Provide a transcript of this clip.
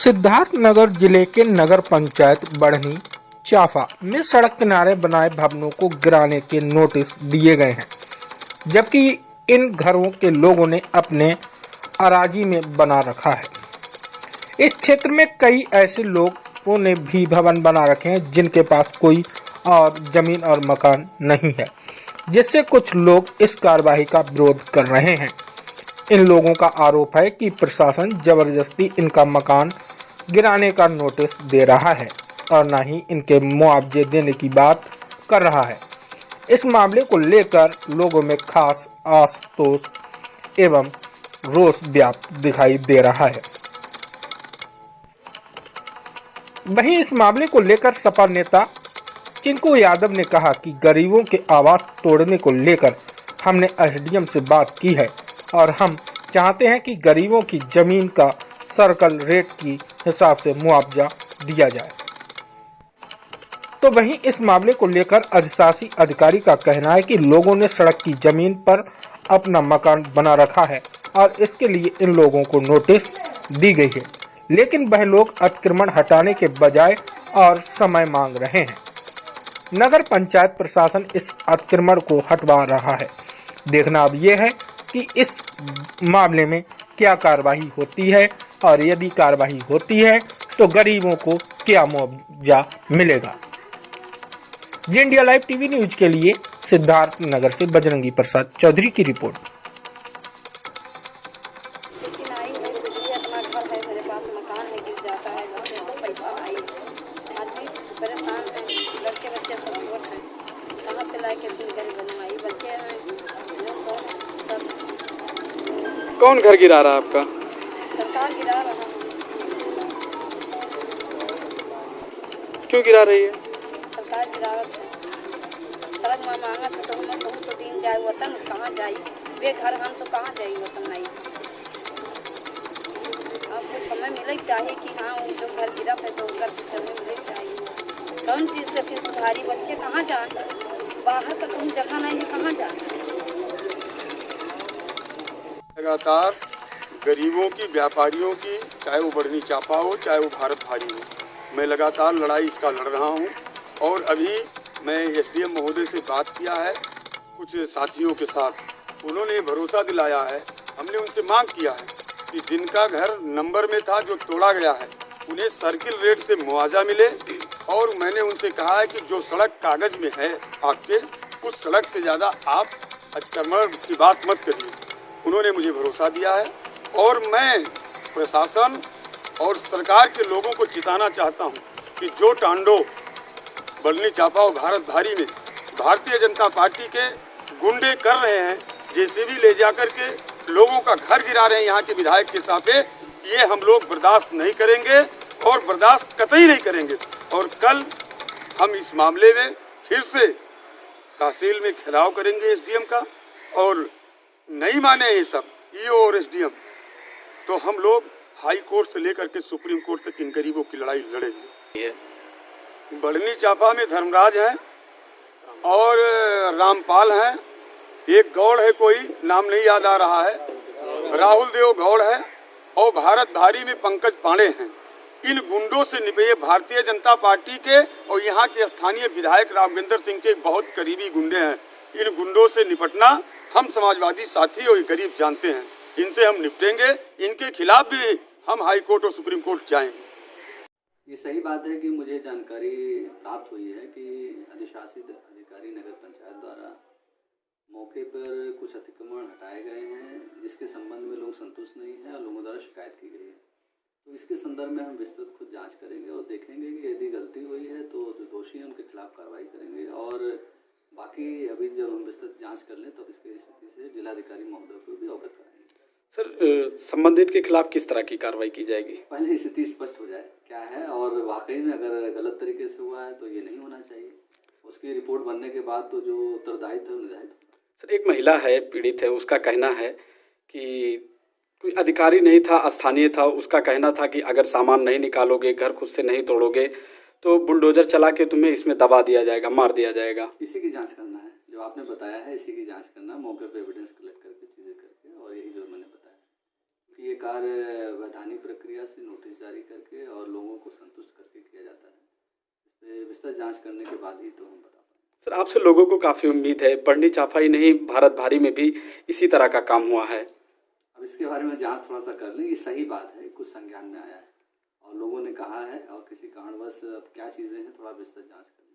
सिद्धार्थनगर जिले के नगर पंचायत बढ़नी चाफा में सड़क किनारे बनाए भवनों को गिराने के नोटिस दिए गए हैं, जबकि इन घरों के लोगों ने अपने अराजी में बना रखा है। इस क्षेत्र में कई ऐसे लोगों ने भी भवन बना रखे हैं जिनके पास कोई और जमीन और मकान नहीं है, जिससे कुछ लोग इस कार्रवाई का विरोध कर रहे हैं। इन लोगों का आरोप है कि प्रशासन जबरदस्ती इनका मकान गिराने का नोटिस दे रहा है और न ही इनके मुआवजे देने की बात कर रहा है। इस मामले को लेकर लोगों में खास असंतोष एवं रोष व्याप्त दिखाई दे रहा है। वहीं इस मामले को लेकर सपा नेता चिंकू यादव ने कहा कि गरीबों के आवास तोड़ने को लेकर हमने एसडीएम से बात की है और हम चाहते हैं कि गरीबों की जमीन का सर्कल रेट की हिसाब से मुआवजा दिया जाए। तो वहीं इस मामले को लेकर अधिशासी अधिकारी का कहना है कि लोगों ने सड़क की जमीन पर अपना मकान बना रखा है और इसके लिए इन लोगों को नोटिस दी गई है, लेकिन वह लोग अतिक्रमण हटाने के बजाय और समय मांग रहे हैं। नगर पंचायत प्रशासन इस अतिक्रमण को हटवा रहा है। देखना अब यह है कि इस मामले में क्या कार्रवाई होती है और यदि कार्रवाई होती है तो गरीबों को क्या मुआवजा मिलेगा। जी इंडिया लाइव टीवी न्यूज के लिए सिद्धार्थनगर से बजरंगी प्रसाद चौधरी की रिपोर्ट। लेकिन आई है कुछ भी, अपना घर है, मेरे पास मकान है, गिर जाता है, घर से तो पैसा आई, आदमी परेशान है, लड़के बच्चे सब छोट हैं, कहाँ से ला के फिर घर बनवाई, बच्चे हैं तो सब। कौन घर गिरा रहा है आपका? सरकार गिरा रहा है। क्यों गिरा रही है? सरकार गिरावत है, सड़क में मांगत है तो हमें बहुत तो दिन जाए वतन कहाँ जाई, बेघर हम तो कहाँ जाई वतन नहीं। अब कुछ हमें मिले चाहिए कि हाँ वो जो घर गिरा है तो उनका कुछ हमें मिले चाहिए। कौन चीज़ से फिर सुधारी, बच्चे कहाँ जाए, बाहर का कहीं जगह नहीं है, कहाँ जाए। लगातार गरीबों की, व्यापारियों की, चाहे वो बढ़नी चापा हो चाहे वो भारत भारी हो, मैं लगातार लड़ाई इसका लड़ रहा हूँ। और अभी मैं एसडीएम महोदय से बात किया है कुछ साथियों के साथ, उन्होंने भरोसा दिलाया है, हमने उनसे मांग किया है कि जिनका घर नंबर में था जो तोड़ा गया है उन्हें सर्किल रेट से मुआवजा मिले। और मैंने उनसे कहा है कि जो सड़क कागज में है आपके, उस सड़क से ज़्यादा आप अतिक्रमण की बात मत करिए। उन्होंने मुझे भरोसा दिया है और मैं प्रशासन और सरकार के लोगों को चिताना चाहता हूं कि जो टांडो बढ़नी चापा और भारत भारी में भारतीय जनता पार्टी के गुंडे कर रहे हैं, जेसीबी ले जाकर के लोगों का घर गिरा रहे हैं यहाँ के विधायक के साथे, ये हम लोग बर्दाश्त नहीं करेंगे और बर्दाश्त कतई नहीं करेंगे। और कल हम इस मामले में फिर से तहसील में घेराव करेंगे एसडीएम का, और नहीं माने ये सब ईओ और एसडीएम तो हम लोग हाई कोर्ट से लेकर के सुप्रीम कोर्ट तक इन गरीबों की लड़ाई लड़ेंगे। बढ़नी चापा में धर्मराज हैं और रामपाल हैं, एक गौड़ है, कोई नाम नहीं याद आ रहा है, राहुल देव गौड़ है, और भारत भारी में पंकज पांडे हैं। इन गुंडों से निपटे भारतीय जनता पार्टी के और यहाँ के स्थानीय विधायक राघवेंद्र सिंह के बहुत करीबी गुंडे हैं। इन गुंडों से निपटना हम समाजवादी साथी और गरीब जानते हैं, इनसे हम निपटेंगे। इनके खिलाफ भी हम हाई कोर्ट और सुप्रीम कोर्ट जाएंगे। ये सही बात है कि मुझे जानकारी प्राप्त हुई है कि अधिशासित अधिकारी नगर पंचायत द्वारा मौके पर कुछ अतिक्रमण हटाए गए हैं, जिसके संबंध में लोग संतुष्ट नहीं हैं और लोगों द्वारा शिकायत की गई है। तो इसके संदर्भ में हम विस्तृत खुद जांच करेंगे और देखेंगे कि यदि गलती हुई है तो जो दोषी हैं उनके खिलाफ कार्रवाई करेंगे। और बाकी अभी जब हम विस्तृत जांच कर लें तो इसकी स्थिति से जिलाधिकारी महोदय को भी अवगत कराएंगे। सर, संबंधित के खिलाफ किस तरह की कार्रवाई की जाएगी? पहले स्थिति स्पष्ट हो जाए क्या है, और वाकई में अगर गलत तरीके से हुआ है तो ये नहीं होना चाहिए। उसकी रिपोर्ट बनने के बाद तो जो उत्तरदायित्व है निर्धारित होगा। सर, एक महिला है, पीड़ित है, उसका कहना है कि कोई अधिकारी नहीं था, स्थानीय था, उसका कहना था कि अगर सामान नहीं निकालोगे, घर खुद से नहीं तोड़ोगे तो बुलडोजर चला के तुम्हें इसमें दबा दिया जाएगा, मार दिया जाएगा। इसी की जांच करना है, जो आपने बताया है इसी की जांच करना, मौके पर एविडेंस कलेक्ट करके चीज़ें करके, और यही जो मैंने बताया कि ये कार्य वैधानिक प्रक्रिया से नोटिस जारी करके और लोगों को संतुष्ट करके किया जाता है। इस पर विस्तृत जांच करने के बाद ही तो हम बता पाएंगे। सर, आपसे लोगों को काफ़ी उम्मीद है। बढ़नी चापाई नहीं, भारत भारी में भी इसी तरह का काम हुआ है। अब इसके बारे में जांच थोड़ा सा कर लें। ये सही बात है, कुछ संज्ञान में आया है और लोगों ने कहा है, और किसी कारणवश अब क्या चीज़ें हैं थोड़ा विस्तृत जांच कर लें।